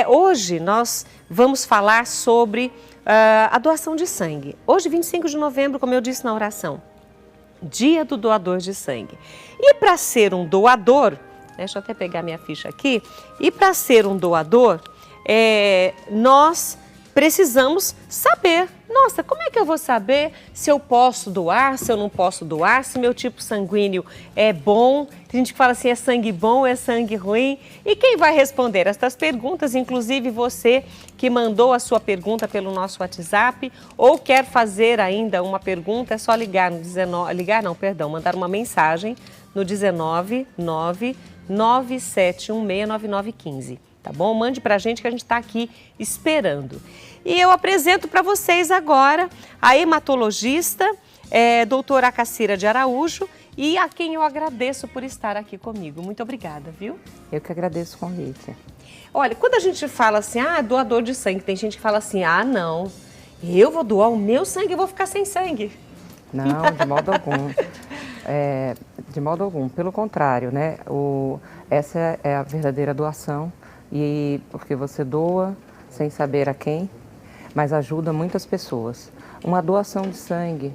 Hoje nós vamos falar sobre a doação de sangue. Hoje, 25 de novembro, como eu disse na oração, Dia do Doador de Sangue. E para ser um doador, deixa eu até pegar minha ficha aqui, e para ser um doador, nós precisamos saber, nossa, como é que eu vou saber se eu posso doar, se eu não posso doar, se meu tipo sanguíneo é bom? Tem gente que fala assim, é sangue bom, é sangue ruim? E quem vai responder estas perguntas, inclusive você que mandou a sua pergunta pelo nosso WhatsApp ou quer fazer ainda uma pergunta, é só ligar no 19, mandar uma mensagem no 19 9 97169915. Tá bom? Mande pra gente que a gente está aqui esperando. E eu apresento para vocês agora a hematologista, doutora Cacira de Araújo, e a quem eu agradeço por estar aqui comigo. Muito obrigada, viu? Eu que agradeço o convite. Olha, quando a gente fala assim, doador de sangue, tem gente que fala assim, não, eu vou doar o meu sangue e vou ficar sem sangue. Não, de modo algum. De modo algum. Pelo contrário, né? Essa é a verdadeira doação. E porque você doa sem saber a quem, mas ajuda muitas pessoas. Uma doação de sangue,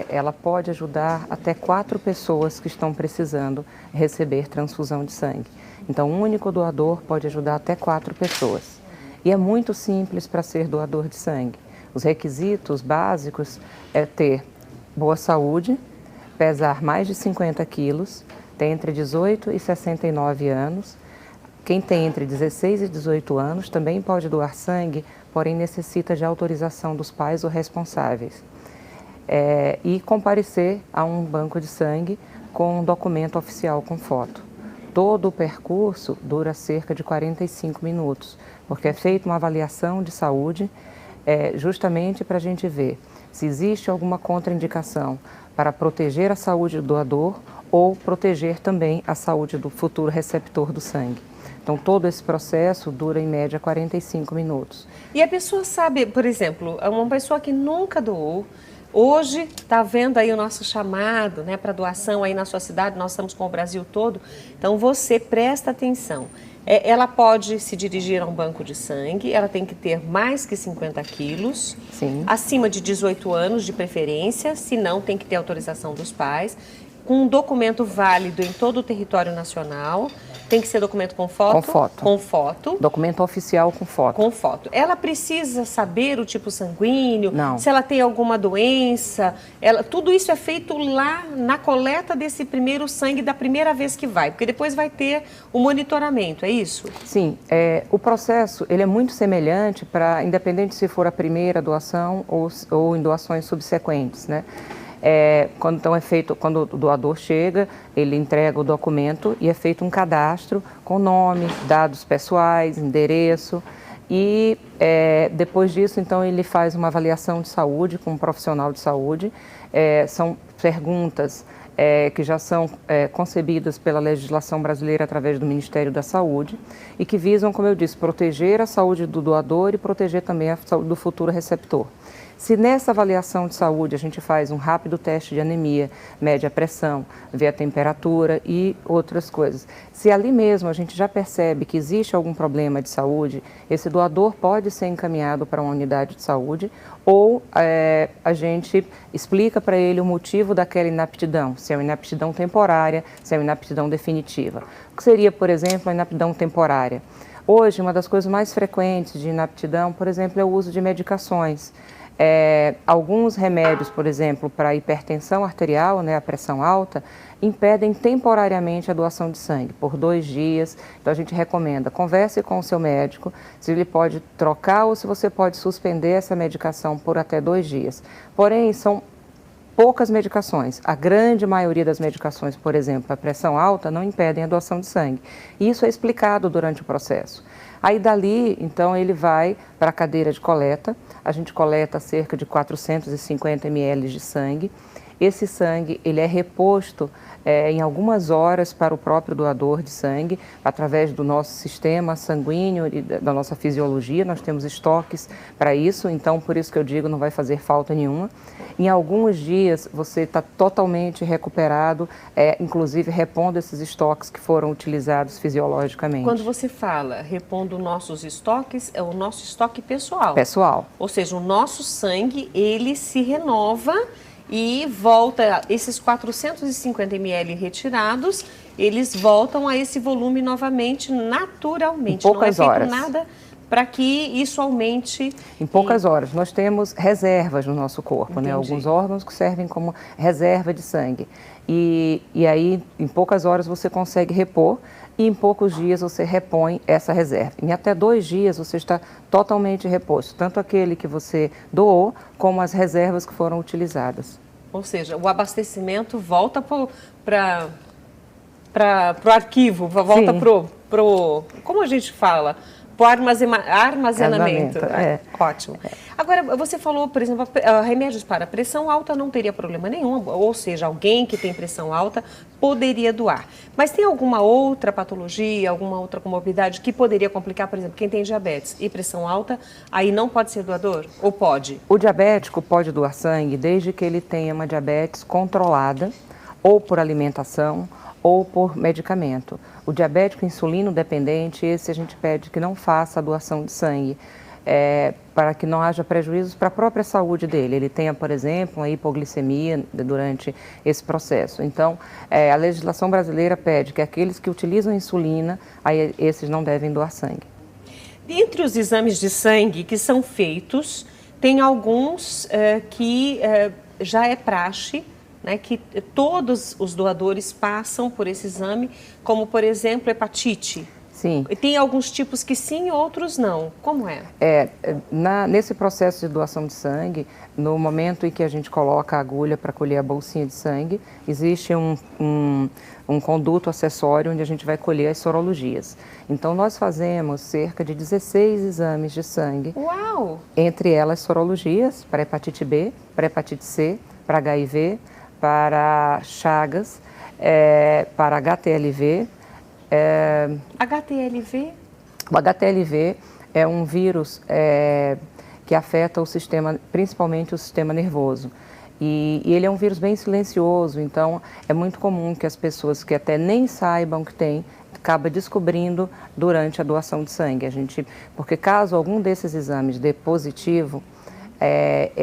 ela pode ajudar até 4 pessoas que estão precisando receber transfusão de sangue. Então, um único doador pode ajudar até 4 pessoas. E é muito simples para ser doador de sangue. Os requisitos básicos é ter boa saúde, pesar mais de 50 quilos, ter entre 18 e 69 anos. Quem tem entre 16 e 18 anos também pode doar sangue, porém necessita de autorização dos pais ou responsáveis. E comparecer a um banco de sangue com um documento oficial com foto. Todo o percurso dura cerca de 45 minutos, porque é feita uma avaliação de saúde, justamente para a gente ver se existe alguma contraindicação para proteger a saúde do doador ou proteger também a saúde do futuro receptor do sangue. Então, todo esse processo dura, em média, 45 minutos. E a pessoa sabe, por exemplo, uma pessoa que nunca doou, hoje está vendo aí o nosso chamado, né, para doação aí na sua cidade, nós estamos com o Brasil todo, então você presta atenção. Ela pode se dirigir a um banco de sangue, ela tem que ter mais que 50 quilos, Sim. Acima de 18 anos de preferência, se não tem que ter autorização dos pais, com um documento válido em todo o território nacional. Tem que ser documento com foto? Com foto. Com foto. Documento oficial com foto. Com foto. Ela precisa saber o tipo sanguíneo? Não. Se ela tem alguma doença? Tudo isso é feito lá na coleta desse primeiro sangue da primeira vez que vai, porque depois vai ter o monitoramento, é isso? Sim. O processo ele é muito semelhante para, independente se for a primeira doação ou em doações subsequentes, né? Quando o doador chega, ele entrega o documento e é feito um cadastro com nome, dados pessoais, endereço e depois disso, então, ele faz uma avaliação de saúde com um profissional de saúde. São perguntas que já são concebidas pela legislação brasileira através do Ministério da Saúde e que visam, como eu disse, proteger a saúde do doador e proteger também a saúde do futuro receptor. Se nessa avaliação de saúde a gente faz um rápido teste de anemia, mede a pressão, vê a temperatura e outras coisas. Se ali mesmo a gente já percebe que existe algum problema de saúde, esse doador pode ser encaminhado para uma unidade de saúde ou a gente explica para ele o motivo daquela inaptidão, se é uma inaptidão temporária, se é uma inaptidão definitiva. O que seria, por exemplo, a inaptidão temporária? Hoje, uma das coisas mais frequentes de inaptidão, por exemplo, é o uso de medicações. Alguns remédios, por exemplo, para hipertensão arterial, né, a pressão alta, impedem temporariamente a doação de sangue por 2 dias. Então a gente recomenda, converse com o seu médico, se ele pode trocar ou se você pode suspender essa medicação por até 2 dias. Porém, são poucas medicações. A grande maioria das medicações, por exemplo, a pressão alta, não impedem a doação de sangue. E isso é explicado durante o processo. Aí dali, então, ele vai para a cadeira de coleta. A gente coleta cerca de 450 ml de sangue esse sangue ele é reposto em algumas horas para o próprio doador de sangue, através do nosso sistema sanguíneo e da nossa fisiologia. Nós temos estoques para isso, então por isso que eu digo, não vai fazer falta nenhuma. Em alguns dias você está totalmente recuperado, inclusive repondo esses estoques que foram utilizados fisiologicamente. Quando você fala repondo nossos estoques, é o nosso estoque pessoal. Pessoal. Ou seja, o nosso sangue, ele se renova e volta, esses 450 ml retirados, eles voltam a esse volume novamente, naturalmente. Em poucas horas. Não é feito nada para que isso aumente. Em poucas horas. Nós temos reservas no nosso corpo, né? Alguns órgãos que servem como reserva de sangue. E aí, em poucas horas, você consegue repor e em poucos dias você repõe essa reserva. Em até 2 dias você está totalmente reposto, tanto aquele que você doou, como as reservas que foram utilizadas. Ou seja, o abastecimento volta para o arquivo, volta para o... Como a gente fala? Para o armazenamento. Ótimo. Agora, você falou, por exemplo, remédios para pressão alta não teria problema nenhum, ou seja, alguém que tem pressão alta poderia doar. Mas tem alguma outra patologia, alguma outra comorbidade que poderia complicar, por exemplo, quem tem diabetes e pressão alta, aí não pode ser doador? Ou pode? O diabético pode doar sangue desde que ele tenha uma diabetes controlada, ou por alimentação, ou por medicamento. O diabético insulino dependente, esse a gente pede que não faça a doação de sangue, para que não haja prejuízos para a própria saúde dele. Ele tenha, por exemplo, uma hipoglicemia durante esse processo. Então, a legislação brasileira pede que aqueles que utilizam insulina, aí esses não devem doar sangue. Dentre os exames de sangue que são feitos, tem alguns que já é praxe, né, que todos os doadores passam por esse exame, como, por exemplo, hepatite. Sim. E tem alguns tipos que sim, outros não. Como é? Nesse processo de doação de sangue, no momento em que a gente coloca a agulha para colher a bolsinha de sangue, existe um conduto acessório onde a gente vai colher as sorologias. Então, nós fazemos cerca de 16 exames de sangue. Uau! Entre elas, sorologias para hepatite B, para hepatite C, para HIV, para Chagas, para HTLV. HTLV? O HTLV é um vírus que afeta o sistema, principalmente o sistema nervoso. E ele é um vírus bem silencioso, então é muito comum que as pessoas que até nem saibam que tem, acaba descobrindo durante a doação de sangue. Porque caso algum desses exames dê positivo,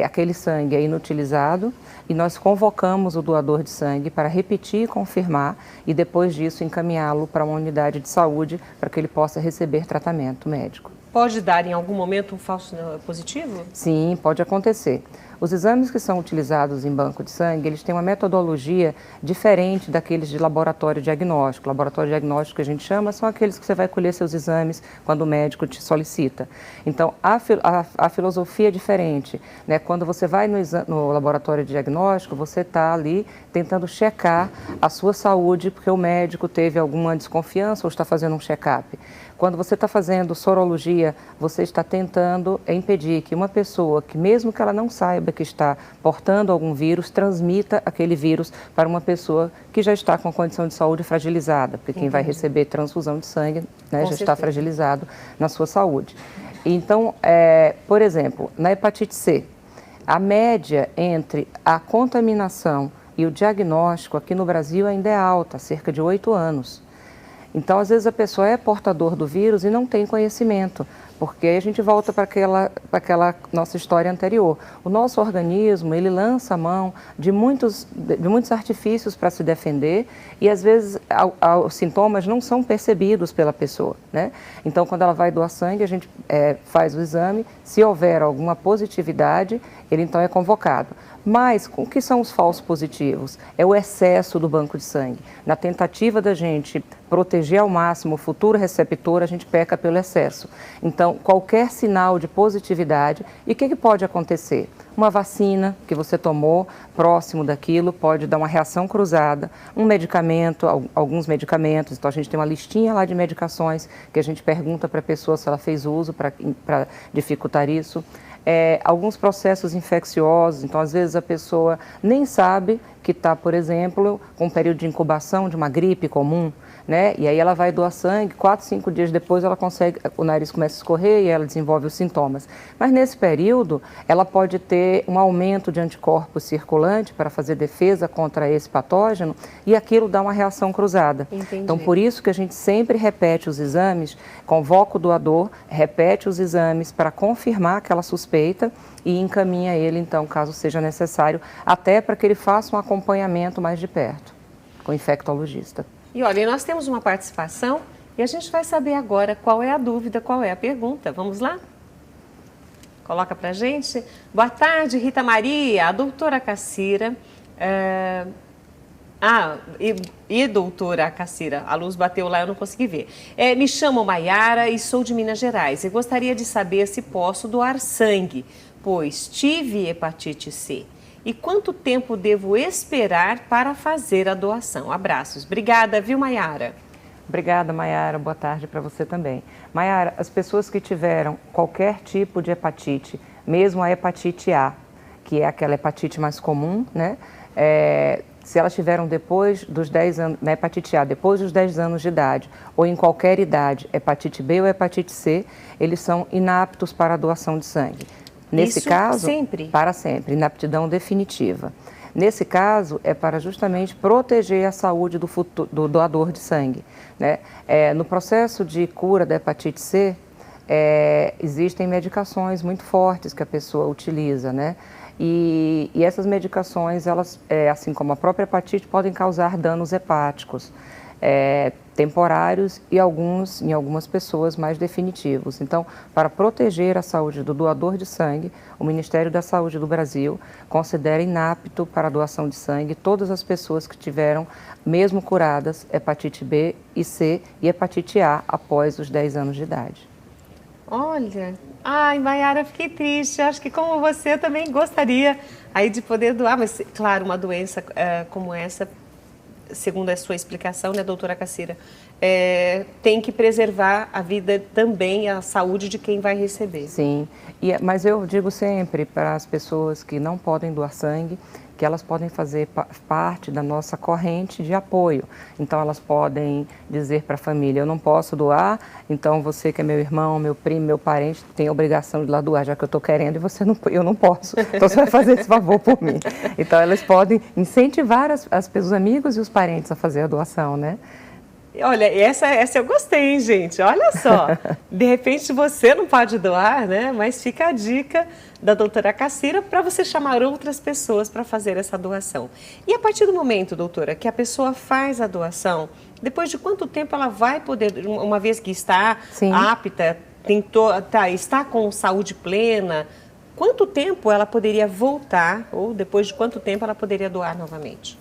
aquele sangue é inutilizado e nós convocamos o doador de sangue para repetir e confirmar e depois disso encaminhá-lo para uma unidade de saúde para que ele possa receber tratamento médico. Pode dar em algum momento um falso positivo? Sim, pode acontecer. Os exames que são utilizados em banco de sangue, eles têm uma metodologia diferente daqueles de laboratório diagnóstico. Laboratório diagnóstico que a gente chama são aqueles que você vai colher seus exames quando o médico te solicita. Então, a filosofia é diferente, né? Quando você vai no laboratório diagnóstico, você está ali tentando checar a sua saúde, porque o médico teve alguma desconfiança ou está fazendo um check-up. Quando você está fazendo sorologia, você está tentando impedir que uma pessoa, que mesmo que ela não saiba que está portando algum vírus, transmita aquele vírus para uma pessoa que já está com a condição de saúde fragilizada, porque quem vai receber transfusão de sangue, né, já está fragilizado na sua saúde. Então, por exemplo, na hepatite C, a média entre a contaminação e o diagnóstico aqui no Brasil ainda é alta, cerca de 8 anos. Então, às vezes, a pessoa é portador do vírus e não tem conhecimento, porque aí a gente volta para aquela nossa história anterior. O nosso organismo, ele lança a mão de muitos artifícios para se defender e, às vezes, os sintomas não são percebidos pela pessoa, né? Então, quando ela vai doar sangue, a gente faz o exame, se houver alguma positividade, ele então é convocado. Mas o que são os falsos positivos? É o excesso do banco de sangue. Na tentativa da gente proteger ao máximo o futuro receptor, a gente peca pelo excesso. Então, qualquer sinal de positividade, e o que pode acontecer? Uma vacina que você tomou próximo daquilo pode dar uma reação cruzada, um medicamento, alguns medicamentos, então a gente tem uma listinha lá de medicações que a gente pergunta para a pessoa se ela fez uso para dificultar isso. alguns processos infecciosos, então às vezes a pessoa nem sabe que está, por exemplo, com um período de incubação de uma gripe comum, né? E aí ela vai doar sangue, 4, 5 dias depois ela consegue, o nariz começa a escorrer e ela desenvolve os sintomas. Mas nesse período, ela pode ter um aumento de anticorpos circulante para fazer defesa contra esse patógeno e aquilo dá uma reação cruzada. Entendi. Então, por isso que a gente sempre repete os exames, convoca o doador, repete os exames para confirmar aquela suspeita e encaminha ele, então, caso seja necessário, até para que ele faça um acompanhamento mais de perto com o infectologista. E olha, nós temos uma participação e a gente vai saber agora qual é a dúvida, qual é a pergunta. Vamos lá? Coloca pra gente. Boa tarde, Rita Maria, a doutora Cacira. Doutora Cacira, a luz bateu lá, eu não consegui ver. Me chamo Maiara e sou de Minas Gerais e gostaria de saber se posso doar sangue, pois tive hepatite C. E quanto tempo devo esperar para fazer a doação? Abraços. Obrigada, viu, Maiara? Obrigada, Maiara. Boa tarde para você também. Maiara, as pessoas que tiveram qualquer tipo de hepatite, mesmo a hepatite A, que é aquela hepatite mais comum, né? Se elas tiveram depois dos 10 anos, na hepatite A, depois dos 10 anos de idade, ou em qualquer idade, hepatite B ou hepatite C, eles são inaptos para a doação de sangue. Nesse caso, sempre? Para sempre, inaptidão definitiva. Nesse caso, é para justamente proteger a saúde do doador de sangue, né? No processo de cura da hepatite C, existem medicações muito fortes que a pessoa utiliza, né? E essas medicações, elas, assim como a própria hepatite, podem causar danos hepáticos. Temporários e em algumas pessoas mais definitivos. Então, para proteger a saúde do doador de sangue, o Ministério da Saúde do Brasil considera inapto para a doação de sangue todas as pessoas que tiveram, mesmo curadas, hepatite B e C e hepatite A após os 10 anos de idade. Olha, ai, Maiara, fiquei triste. Acho que como você eu também gostaria aí de poder doar, mas claro, uma doença como essa, segundo a sua explicação, né, doutora Cacira, tem que preservar a vida também, a saúde de quem vai receber. Sim, mas eu digo sempre para as pessoas que não podem doar sangue, que elas podem fazer parte da nossa corrente de apoio. Então, elas podem dizer para a família, eu não posso doar, então você que é meu irmão, meu primo, meu parente, tem a obrigação de ir lá doar, já que eu estou querendo e eu não posso. Então, você vai fazer esse favor por mim. Então, elas podem incentivar os amigos e os parentes a fazer a doação, né? Olha, essa eu gostei, hein, gente? Olha só, de repente você não pode doar, né? Mas fica a dica da doutora Cacira para você chamar outras pessoas para fazer essa doação. E a partir do momento, doutora, que a pessoa faz a doação, depois de quanto tempo ela vai poder, uma vez que está apta, está com saúde plena, quanto tempo ela poderia voltar, ou depois de quanto tempo ela poderia doar novamente?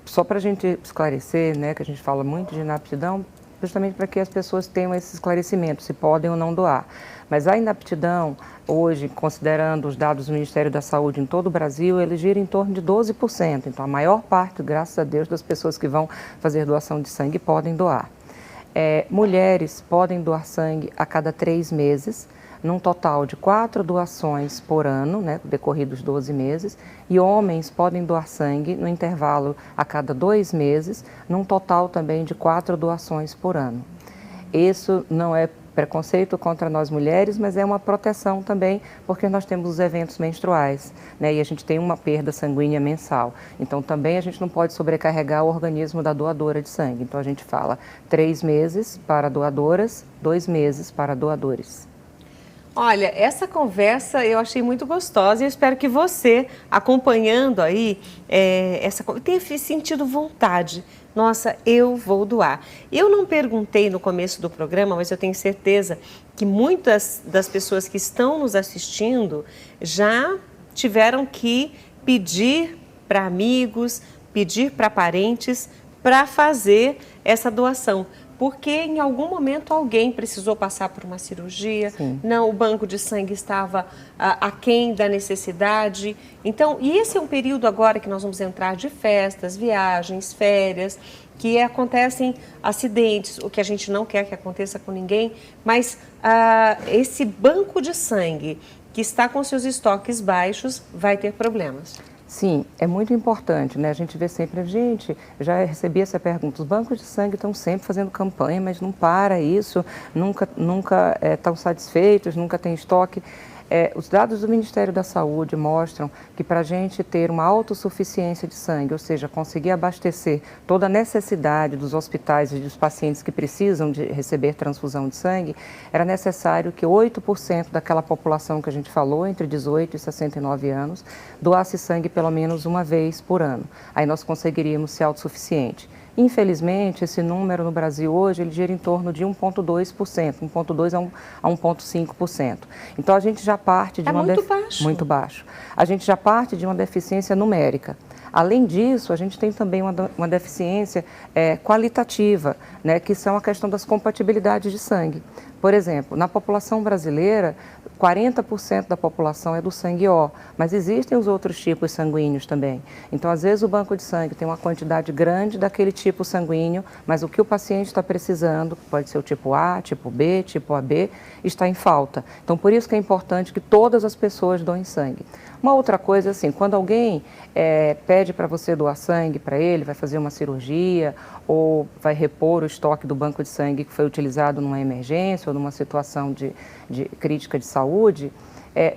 Só para a gente esclarecer, né, que a gente fala muito de inaptidão, justamente para que as pessoas tenham esse esclarecimento, se podem ou não doar. Mas a inaptidão, hoje, considerando os dados do Ministério da Saúde em todo o Brasil, ele gira em torno de 12%. Então, a maior parte, graças a Deus, das pessoas que vão fazer doação de sangue podem doar. Mulheres podem doar sangue a cada 3 meses, num total de 4 doações por ano, né, decorridos 12 meses, e homens podem doar sangue no intervalo a cada 2 meses, num total também de 4 doações por ano. Isso não é preconceito contra nós mulheres, mas é uma proteção também, porque nós temos os eventos menstruais, né, e a gente tem uma perda sanguínea mensal. Então, também a gente não pode sobrecarregar o organismo da doadora de sangue. Então, a gente fala 3 meses para doadoras, 2 meses para doadores. Olha, essa conversa eu achei muito gostosa e eu espero que você, acompanhando aí, tenha sentido vontade. Nossa, eu vou doar. Eu não perguntei no começo do programa, mas eu tenho certeza que muitas das pessoas que estão nos assistindo já tiveram que pedir para amigos, pedir para parentes para fazer essa doação. Porque em algum momento alguém precisou passar por uma cirurgia, o banco de sangue estava aquém da necessidade. Então, e esse é um período agora que nós vamos entrar de festas, viagens, férias, que acontecem acidentes, o que a gente não quer que aconteça com ninguém, mas esse banco de sangue que está com seus estoques baixos vai ter problemas. Sim, é muito importante, né? A gente vê sempre, já recebi essa pergunta, os bancos de sangue estão sempre fazendo campanha, mas não para isso, nunca estão satisfeitos, nunca tem estoque. Os dados do Ministério da Saúde mostram que para a gente ter uma autossuficiência de sangue, ou seja, conseguir abastecer toda a necessidade dos hospitais e dos pacientes que precisam de receber transfusão de sangue, era necessário que 8% daquela população que a gente falou, entre 18 e 69 anos, doasse sangue pelo menos uma vez por ano. Aí nós conseguiríamos ser autossuficiente. Infelizmente, esse número no Brasil hoje, ele gira em torno de 1,2%, 1,2% a 1,5%. Então, a gente já parte de muito baixo. A gente já parte de uma deficiência numérica. Além disso, a gente tem também uma deficiência qualitativa, né, que são a questão das compatibilidades de sangue. Por exemplo, na população brasileira, 40% da população é do sangue O, mas existem os outros tipos sanguíneos também. Então, às vezes, o banco de sangue tem uma quantidade grande daquele tipo sanguíneo, mas o que o paciente está precisando, pode ser o tipo A, tipo B, tipo AB, está em falta. Então, por isso que é importante que todas as pessoas doem sangue. Uma outra coisa, assim, quando alguém pede para você doar sangue para ele, vai fazer uma cirurgia ou vai repor o estoque do banco de sangue que foi utilizado numa emergência ou numa situação de crítica de saúde,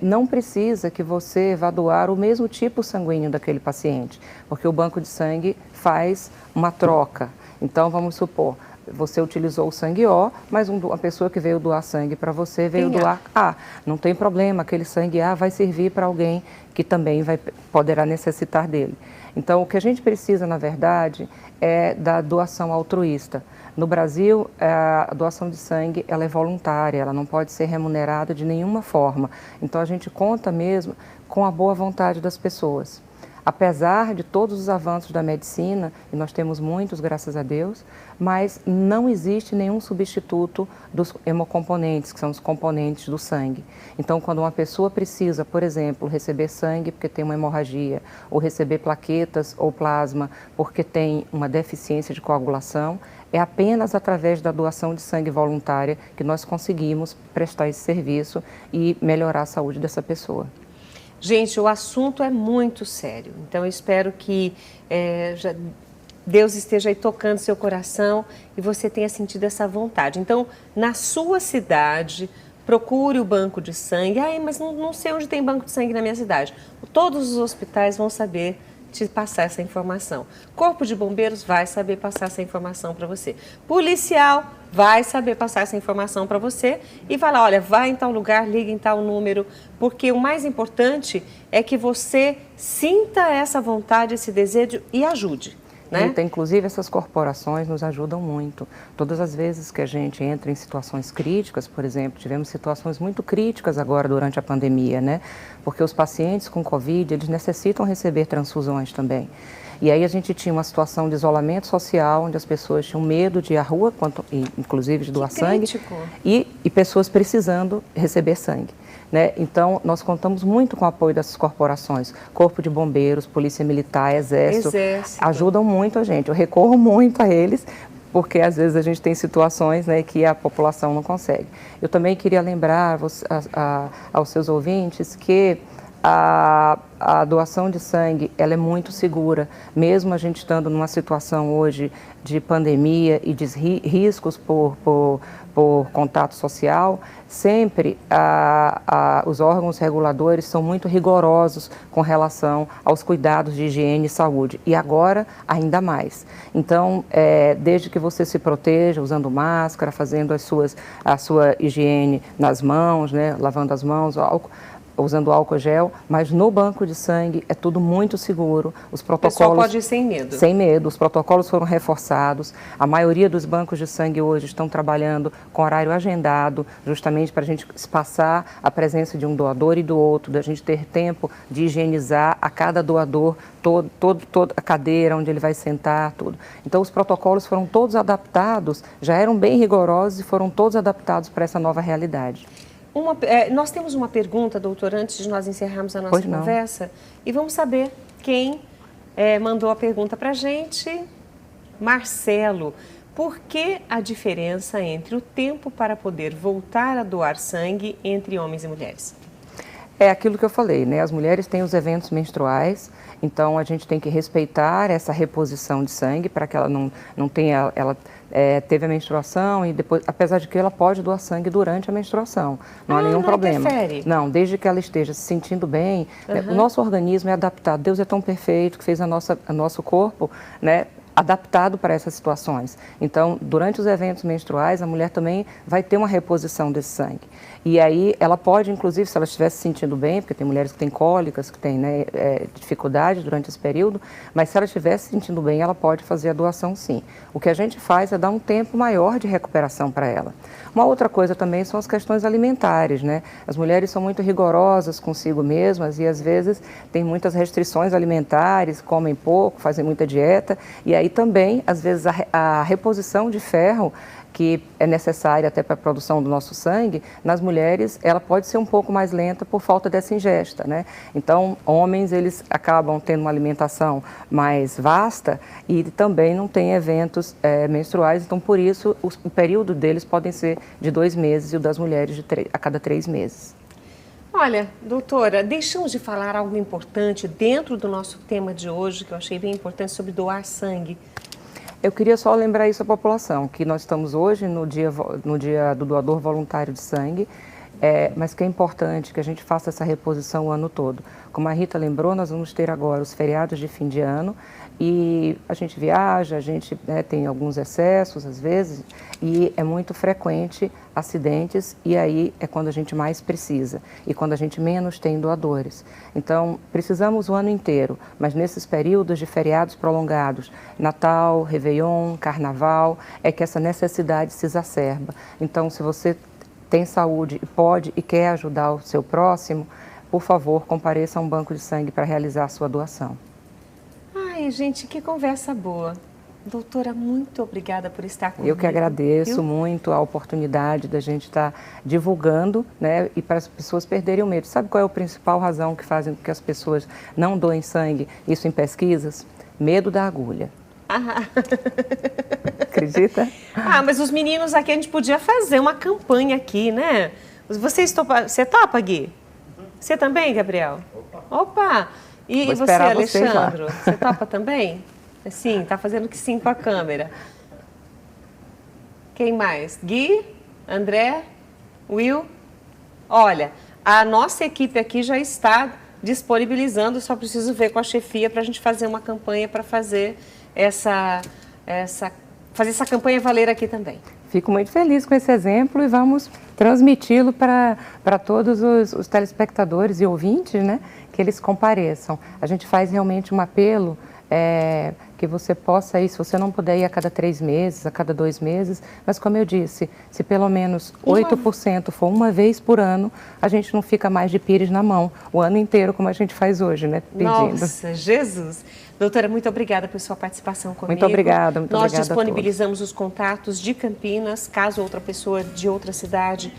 não precisa que você vá doar o mesmo tipo sanguíneo daquele paciente, porque o banco de sangue faz uma troca. Então, vamos supor, você utilizou o sangue O, mas uma pessoa que veio doar sangue para você veio doar A. Não tem problema, aquele sangue A vai servir para alguém que também poderá necessitar dele. Então, o que a gente precisa, na verdade, é da doação altruísta. No Brasil, a doação de sangue ela é voluntária, ela não pode ser remunerada de nenhuma forma. Então, a gente conta mesmo com a boa vontade das pessoas. Apesar de todos os avanços da medicina, e nós temos muitos, graças a Deus, mas não existe nenhum substituto dos hemocomponentes, que são os componentes do sangue. Então, quando uma pessoa precisa, por exemplo, receber sangue porque tem uma hemorragia, ou receber plaquetas ou plasma porque tem uma deficiência de coagulação, é apenas através da doação de sangue voluntária que nós conseguimos prestar esse serviço e melhorar a saúde dessa pessoa. Gente, o assunto é muito sério, então eu espero que Deus esteja aí tocando seu coração e você tenha sentido essa vontade. Então, na sua cidade, procure o banco de sangue. Mas não sei onde tem banco de sangue na minha cidade. Todos os hospitais vão saber te passar essa informação. Corpo de Bombeiros vai saber passar essa informação para você. Policial vai saber passar essa informação para você e vai lá, olha, vai em tal lugar, liga em tal número, porque o mais importante é que você sinta essa vontade, esse desejo e ajude. Né? Inclusive, essas corporações nos ajudam muito. Todas as vezes que a gente entra em situações críticas, por exemplo, tivemos situações muito críticas agora durante a pandemia, né? Porque os pacientes com Covid, eles necessitam receber transfusões também. E aí a gente tinha uma situação de isolamento social, onde as pessoas tinham medo de ir à rua, inclusive de doar sangue, e pessoas precisando receber sangue. Né? Então, nós contamos muito com o apoio dessas corporações, Corpo de Bombeiros, Polícia Militar, Exército, ajudam muito a gente. Eu recorro muito a eles, porque às vezes a gente tem situações, né, que a população não consegue. Eu também queria lembrar aos seus ouvintes que a doação de sangue ela é muito segura, mesmo a gente estando numa situação hoje de pandemia e de riscos por contato social, sempre os órgãos reguladores são muito rigorosos com relação aos cuidados de higiene e saúde, e agora ainda mais. Então, desde que você se proteja, usando máscara, fazendo a sua higiene nas mãos, né, lavando as mãos, usando álcool gel, mas no banco de sangue é tudo muito seguro. Os protocolos, o pessoal pode ir sem medo. Sem medo. Os protocolos foram reforçados. A maioria dos bancos de sangue hoje estão trabalhando com horário agendado, justamente para a gente espaçar a presença de um doador e do outro, da gente ter tempo de higienizar a cada doador, toda a cadeira onde ele vai sentar, tudo. Então, os protocolos foram todos adaptados, já eram bem rigorosos e foram todos adaptados para essa nova realidade. Nós temos uma pergunta, doutor, antes de nós encerrarmos a nossa conversa, e vamos saber quem mandou a pergunta para a gente. Marcelo, por que a diferença entre o tempo para poder voltar a doar sangue entre homens e mulheres? É aquilo que eu falei, né? As mulheres têm os eventos menstruais, então a gente tem que respeitar essa reposição de sangue para que ela não tenha, teve a menstruação e depois, apesar de que ela pode doar sangue durante a menstruação, não há nenhum problema. Interfere. Não, desde que ela esteja se sentindo bem, o nosso organismo é adaptado. Deus é tão perfeito que fez o nosso corpo, né, adaptado para essas situações. Então, durante os eventos menstruais, a mulher também vai ter uma reposição desse sangue. E aí, ela pode, inclusive, se ela estiver se sentindo bem, porque tem mulheres que têm cólicas, que têm, né, dificuldade durante esse período, mas se ela estiver se sentindo bem, ela pode fazer a doação sim. O que a gente faz é dar um tempo maior de recuperação para ela. Uma outra coisa também são as questões alimentares, né? As mulheres são muito rigorosas consigo mesmas e, às vezes, têm muitas restrições alimentares, comem pouco, fazem muita dieta, e aí também, às vezes, a reposição de ferro que é necessária até para a produção do nosso sangue, nas mulheres ela pode ser um pouco mais lenta por falta dessa ingesta, né? Então, homens, eles acabam tendo uma alimentação mais vasta e também não têm eventos menstruais, então por isso o período deles podem ser de 2 meses e o das mulheres a cada 3 meses. Olha, doutora, deixamos de falar algo importante dentro do nosso tema de hoje, que eu achei bem importante, sobre doar sangue. Eu queria só lembrar isso à população, que nós estamos hoje no dia do doador voluntário de sangue, mas que é importante que a gente faça essa reposição o ano todo. Como a Rita lembrou, nós vamos ter agora os feriados de fim de ano e a gente viaja, a gente tem alguns excessos às vezes e é muito frequente acidentes e aí é quando a gente mais precisa e quando a gente menos tem doadores. Então, precisamos o ano inteiro, mas nesses períodos de feriados prolongados, Natal, Réveillon, Carnaval, é que essa necessidade se exacerba. Então, se você tem saúde e pode e quer ajudar o seu próximo, por favor, compareça a um banco de sangue para realizar a sua doação. Ai, gente, que conversa boa. Doutora, muito obrigada por estar comigo. Eu que agradeço muito a oportunidade da gente estar divulgando, né, e para as pessoas perderem o medo. Sabe qual é a principal razão que fazem com que as pessoas não doem sangue? Isso em pesquisas? Medo da agulha. Acredita? Mas os meninos aqui, a gente podia fazer uma campanha aqui, né? Você topa, Gui? Você também, Gabriel? Opa! E você, Alexandro? Você topa também? Sim, tá fazendo que sim com a câmera. Quem mais? Gui? André? Will? Olha, a nossa equipe aqui já está disponibilizando, só preciso ver com a chefia para a gente fazer uma campanha para fazer essa campanha valer aqui também. Fico muito feliz com esse exemplo e vamos transmiti-lo para todos os telespectadores e ouvintes, né, que eles compareçam. A gente faz realmente um apelo que você possa ir, se você não puder ir a cada 3 meses, a cada 2 meses, mas como eu disse, se pelo menos 8% for uma vez por ano, a gente não fica mais de pires na mão, o ano inteiro, como a gente faz hoje, né, pedindo. Nossa, Jesus! Doutora, muito obrigada por sua participação comigo. Muito obrigada, muito obrigada. Nós disponibilizamos os contatos de Campinas, caso outra pessoa de outra cidade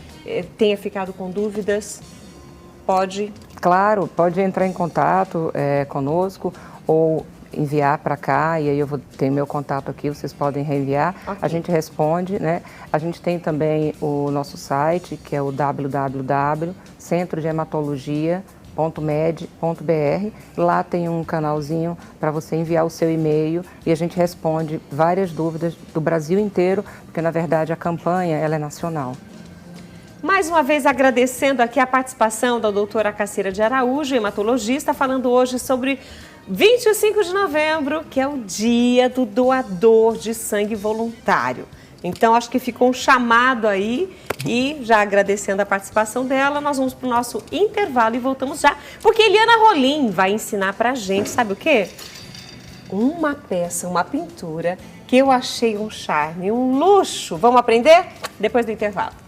tenha ficado com dúvidas, pode... Claro, pode entrar em contato conosco ou enviar para cá, e aí eu vou ter meu contato aqui, vocês podem reenviar, okay. A gente responde, né? A gente tem também o nosso site, que é o www.centrodehematologia.med.br. Lá tem um canalzinho para você enviar o seu e-mail e a gente responde várias dúvidas do Brasil inteiro, porque na verdade a campanha ela é nacional. Mais uma vez agradecendo aqui a participação da doutora Cacira de Araújo, hematologista, falando hoje sobre 25 de novembro, que é o dia do doador de sangue voluntário. Então, acho que ficou um chamado aí e já agradecendo a participação dela, nós vamos para o nosso intervalo e voltamos já, porque Eliana Rolim vai ensinar para a gente, sabe o quê? Uma peça, uma pintura que eu achei um charme, um luxo. Vamos aprender? Depois do intervalo.